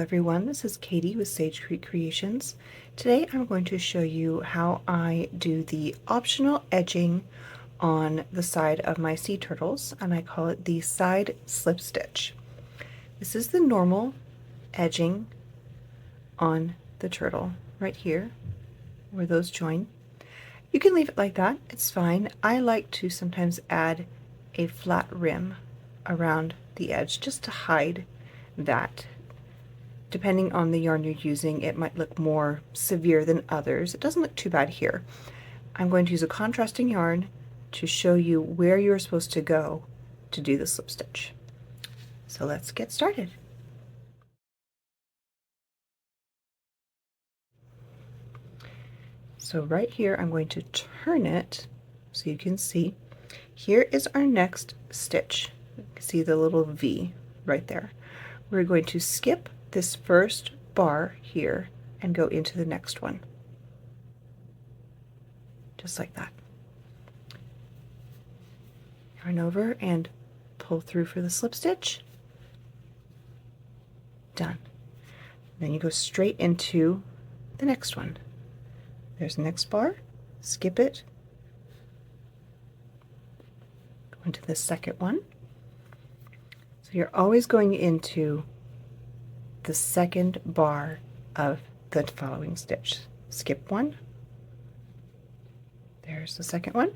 everyone, this is Katie with Sage Creek Creations. Today I'm going to show you how I do the optional edging on the side of my sea turtles, and I call it the side slip stitch. This is the normal edging on the turtle right here where those join. You can leave it like that, it's fine. I like to sometimes add a flat rim around the edge just to hide that. Depending on the yarn you're using, it might look more severe than others. It doesn't look too bad here. I'm going to use a contrasting yarn to show you where you're supposed to go to do the slip stitch. So let's get started. So right here I'm going to turn it so you can see. Here is our next stitch. You can see the little V right there. We're going to skip this first bar here and go into the next one. Just like that. Yarn over and pull through for the slip stitch. Done. Then you go straight into the next one. There's the next bar, skip it, go into the second one. So you're always going into the second bar of the following stitch. Skip one, there's the second one,